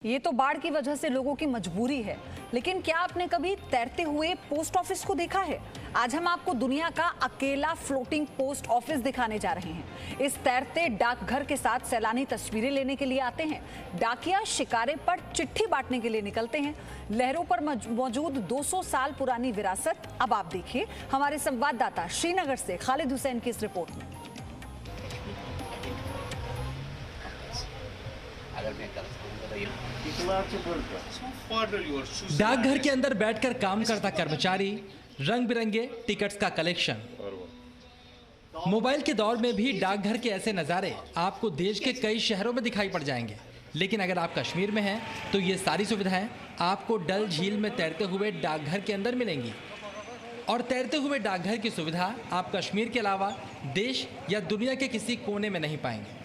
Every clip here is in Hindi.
ये तो बाढ़ की वजह से लोगों की मजबूरी है, लेकिन क्या आपने कभी तैरते हुए पोस्ट ऑफिस को देखा है? आज हम आपको दुनिया का अकेला फ्लोटिंग पोस्ट ऑफिस दिखाने जा रहे हैं। इस तैरते डाकघर के साथ सैलानी तस्वीरें लेने के लिए आते हैं। डाकिया शिकारे पर चिट्ठी बांटने के लिए निकलते हैं। लहरों पर मौजूद 200 साल पुरानी विरासत अब आप देखिए हमारे संवाददाता श्रीनगर से खालिद हुसैन की इस रिपोर्ट में। डाकघर के अंदर बैठकर काम करता कर्मचारी, रंग बिरंगे टिकट्स का कलेक्शन। मोबाइल के दौर में भी डाकघर के ऐसे नज़ारे आपको देश के कई शहरों में दिखाई पड़ जाएंगे, लेकिन अगर आप कश्मीर में हैं तो ये सारी सुविधाएं आपको डल झील में तैरते हुए डाकघर के अंदर मिलेंगी। और तैरते हुए डाकघर की सुविधा आप कश्मीर के अलावा देश या दुनिया के किसी कोने में नहीं पाएंगे।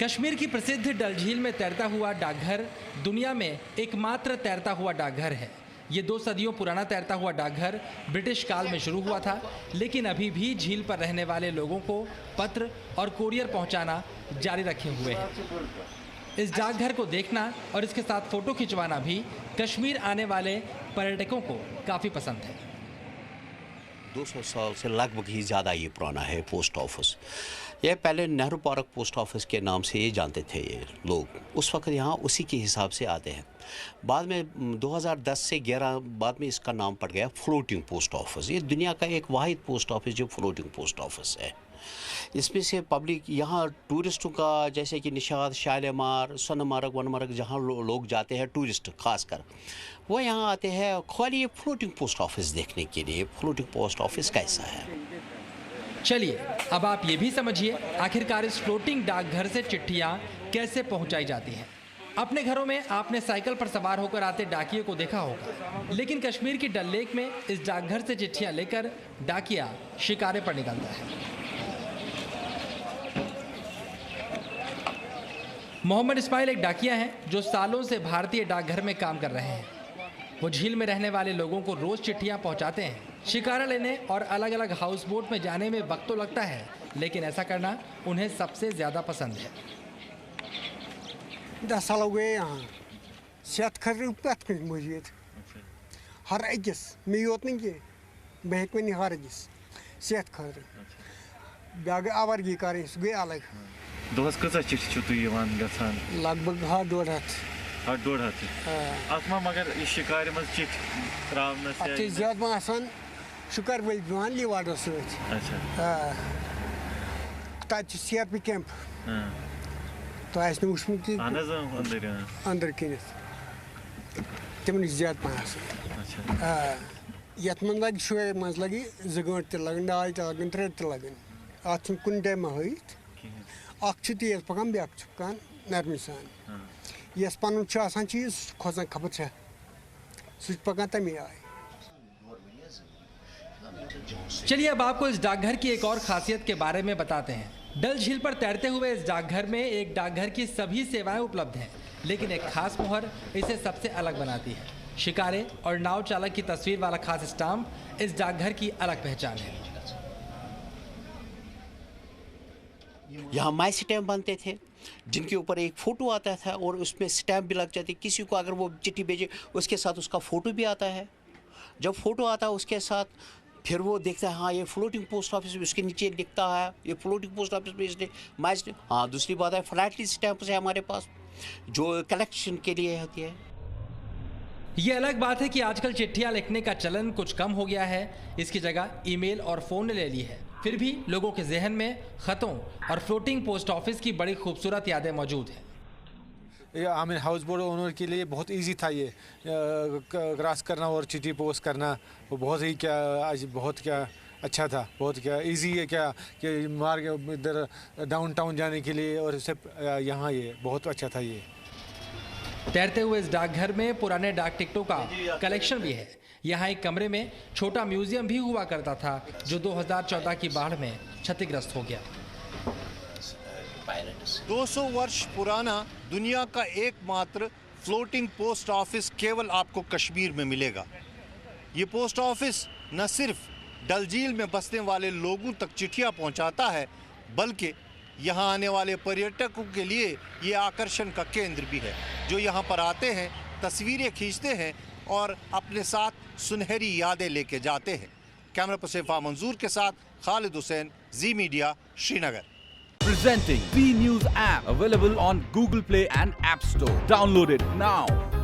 कश्मीर की प्रसिद्ध डल झील में तैरता हुआ डाकघर दुनिया में एकमात्र तैरता हुआ डाकघर है। ये 2 सदियों पुराना तैरता हुआ डाकघर ब्रिटिश काल में शुरू हुआ था, लेकिन अभी भी झील पर रहने वाले लोगों को पत्र और कोरियर पहुंचाना जारी रखे हुए है। इस डाकघर को देखना और इसके साथ फोटो खिंचवाना भी कश्मीर आने वाले पर्यटकों को काफ़ी पसंद है। 200 साल से लगभग ही ज़्यादा ये पुराना है पोस्ट ऑफिस। ये पहले नेहरू पार्क पोस्ट ऑफिस के नाम से ये जानते थे ये लोग, उस वक्त यहाँ उसी के हिसाब से आते हैं। बाद में 2010 से 11 बाद में इसका नाम पड़ गया फ्लोटिंग पोस्ट ऑफिस। ये दुनिया का एक वाहिद पोस्ट ऑफिस जो फ्लोटिंग पोस्ट ऑफिस है। इसमें से पब्लिक यहाँ टूरिस्टों का, जैसे कि निशात, शालीमार, सोनमर्ग, वनमर्ग, जहाँ लोग जाते हैं टूरिस्ट खासकर, वो यहाँ आते हैं खाली ये फ्लोटिंग पोस्ट ऑफिस देखने के लिए। फ्लोटिंग पोस्ट ऑफिस कैसा है। चलिए अब आप ये भी समझिए आखिरकार इस फ्लोटिंग डाकघर से चिट्ठियाँ कैसे पहुँचाई जाती हैं। अपने घरों में आपने साइकिल पर सवार होकर आते डाकिये को देखा होगा, लेकिन कश्मीर की डल लेक में इस डाकघर से चिट्ठियाँ लेकर डाकिया शिकारे पर निकलता है। मोहम्मद इस्माइल एक डाकिया हैं जो सालों से भारतीय डाकघर में काम कर रहे हैं। वो झील में रहने वाले लोगों को रोज चिट्ठियां पहुंचाते हैं। शिकारा लेने और अलग अलग हाउस बोट में जाने में वक्त तो लगता है, लेकिन ऐसा करना उन्हें सबसे ज्यादा पसंद है। 10 साल हो गए यहाँ सेहत खर्च पत कन मजीद हर अकिस मे योत नहीं बह वन हर अकिस सेहत खर बे आवर्गी कर गई अलग। दोहस कसा चिट्ठी तुम गसान लगभग 100-150 अत मगर शिकार मज चिट्ठी त्रावनस ज्यादा आसान शिकार वल दिवान लिवाडो सत सेहत पे कैंप तो आस वुचमुत अंदर कन तम ज्यादा पह यथ मन लगे शोर मज लगे 2 घंटे लगन 2 ते लगन 3 ते लगन अत कुन टाइम हईत अख तेज पकान बे पकान नरमी सान यस पन चीज खोजान खबर सह पकान तमी आए। चलिए अब आपको इस डाकघर की एक और खासियत के बारे में बताते हैं। डल झील पर तैरते हुए इस डाकघर में एक डाकघर की सभी सेवाएं उपलब्ध हैं, लेकिन एक खास मोहर इसे सबसे अलग बनाती है। शिकारे और नाव चालक की तस्वीर वाला खास स्टाम्प इस डाकघर की अलग पहचान है। यहाँ माई स्टैम्प बनते थे जिनके ऊपर एक फ़ोटो आता था और उसमें स्टैम्प भी लग जाती। किसी को अगर वो चिट्ठी भेजे उसके साथ उसका फ़ोटो भी आता है। जब फ़ोटो आता है उसके साथ फिर वो देखता है हाँ ये फ्लोटिंग पोस्ट ऑफिस, उसके नीचे लिखता है ये फ्लोटिंग पोस्ट ऑफिस में इसलिए माई स्टैम्प। हाँ दूसरी बात है फ्लैटली स्टैम्प है हमारे पास जो कलेक्शन के लिए होती है। ये अलग बात है कि आजकल चिट्ठियां लिखने का चलन कुछ कम हो गया है, इसकी जगह ईमेल और फ़ोन ने ले ली है। फिर भी लोगों के जहन में ख़तों और फ्लोटिंग पोस्ट ऑफिस की बड़ी खूबसूरत यादें मौजूद हैं। हमें हाउस बोट ओनर के लिए बहुत इजी था ये क्रॉस करना और चिट्ठी पोस्ट करना। वो बहुत ही बहुत अच्छा था, बहुत इजी है कि मार्ग इधर डाउनटाउन जाने के लिए और सिर्फ यहाँ ये बहुत अच्छा था। ये तैरते हुए इस डाकघर में पुराने डाक टिकटों का कलेक्शन भी है। यहाँ एक कमरे में छोटा म्यूजियम भी हुआ करता था जो 2014 की बाढ़ में क्षतिग्रस्त हो गया। 200 वर्ष पुराना दुनिया का एकमात्र फ्लोटिंग पोस्ट ऑफिस केवल आपको कश्मीर में मिलेगा। ये पोस्ट ऑफिस न सिर्फ डल झील में बसने वाले लोगों तक चिट्ठियां पहुंचाता है, बल्कि यहाँ आने वाले पर्यटकों के लिए ये आकर्षण का केंद्र भी है। जो यहाँ पर आते हैं, तस्वीरें खींचते हैं और अपने साथ सुनहरी यादें लेके जाते हैं। कैमरा पर्सन फा मंजूर के साथ Khalid Hussain, Zee Media, Srinagar. Presenting B News app, available on Google Play and App Store. Download it now.